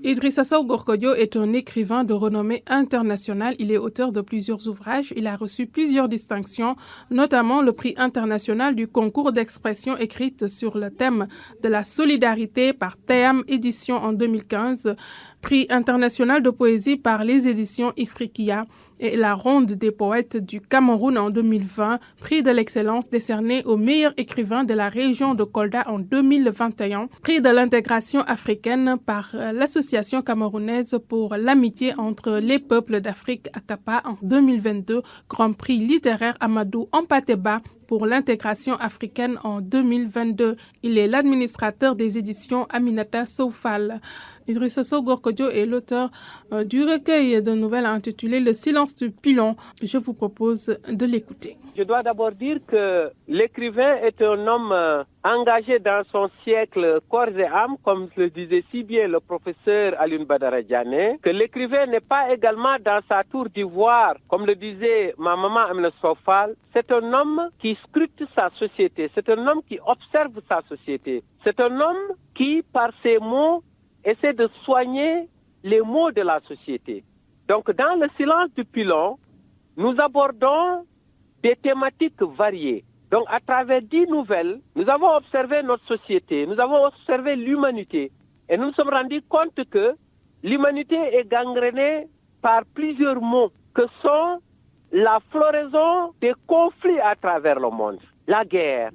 Idrissa Sow Gorkodjo est un écrivain de renommée internationale. Il est auteur de plusieurs ouvrages. Il a reçu plusieurs distinctions, notamment le prix international du concours d'expression écrite sur le thème de la solidarité par Théam Édition en 2015, prix international de poésie par les éditions Ifriqiya et la Ronde des poètes du Cameroun en 2020, prix de l'excellence décerné au meilleur écrivain de la région de Kolda en 2021, prix de l'intégration africaine par l'Association camerounaise pour l'amitié entre les peuples d'Afrique ACAPA en 2022, Grand prix littéraire Amadou Ampateba pour l'intégration africaine en 2022. Il est l'administrateur des éditions Aminata Soufal. Idrissa Sow Gorkodjo est l'auteur du recueil de nouvelles intitulé Le silence du pilon. Je vous propose de l'écouter. Je dois d'abord dire que l'écrivain est un homme engagé dans son siècle corps et âme, comme le disait si bien le professeur Alioune Badara Diané, que l'écrivain n'est pas également dans sa tour d'ivoire, comme le disait ma maman Amina Sofal. C'est un homme qui scrute sa société, c'est un homme qui observe sa société, c'est un homme qui, par ses mots, essaie de soigner les maux de la société. Donc, dans le silence du pilon, nous abordons des thématiques variées. Donc, à travers 10 nouvelles, nous avons observé notre société, nous avons observé l'humanité, et nous nous sommes rendus compte que l'humanité est gangrénée par plusieurs maux, que sont la floraison des conflits à travers le monde, la guerre,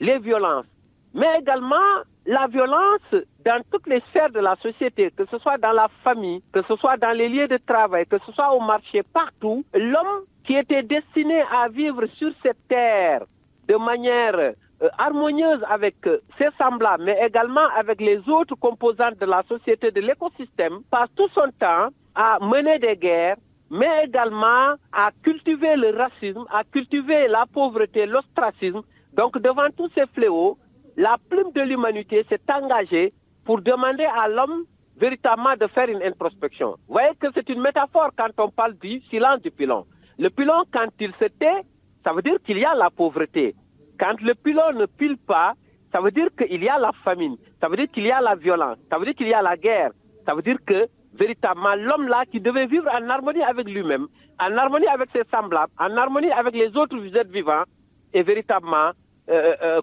les violences, mais également la violence dans toutes les sphères de la société, que ce soit dans la famille, que ce soit dans les lieux de travail, que ce soit au marché, partout. L'homme qui était destiné à vivre sur cette terre de manière harmonieuse avec ses semblables, mais également avec les autres composantes de la société, de l'écosystème, passe tout son temps à mener des guerres, mais également à cultiver le racisme, à cultiver la pauvreté, l'ostracisme. Donc devant tous ces fléaux, la plume de l'humanité s'est engagée pour demander à l'homme véritablement de faire une introspection. Vous voyez que c'est une métaphore quand on parle du silence du pilon. Le pilon, quand il se tait, ça veut dire qu'il y a la pauvreté. Quand le pilon ne pile pas, ça veut dire qu'il y a la famine, ça veut dire qu'il y a la violence, ça veut dire qu'il y a la guerre. Ça veut dire que véritablement l'homme là qui devait vivre en harmonie avec lui-même, en harmonie avec ses semblables, en harmonie avec les autres êtres vivants, est véritablement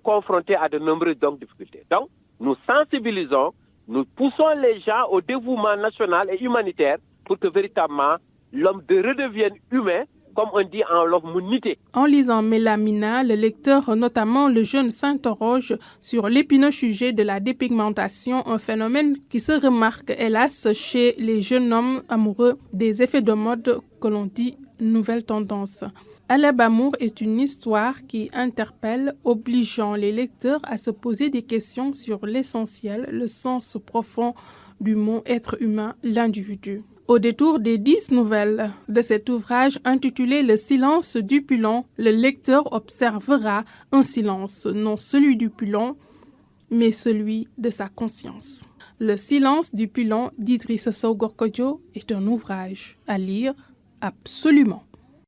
confrontés à de nombreuses difficultés. Donc, nous sensibilisons, nous poussons les gens au dévouement national et humanitaire pour que véritablement l'homme redevienne humain, comme on dit en l'homme-unité. En lisant Mélamina, le lecteur, notamment le jeune, s'interroge sur l'épineux sujet de la dépigmentation, un phénomène qui se remarque, hélas, chez les jeunes hommes amoureux des effets de mode que l'on dit nouvelle tendance. Aleb Amour est une histoire qui interpelle, obligeant les lecteurs à se poser des questions sur l'essentiel, le sens profond du mot être humain, l'individu. Au détour des 10 nouvelles de cet ouvrage intitulé Le silence du pilon, le lecteur observera un silence, non celui du pilon, mais celui de sa conscience. Le silence du pilon d'Idrissa Sow Gorkodjo est un ouvrage à lire absolument.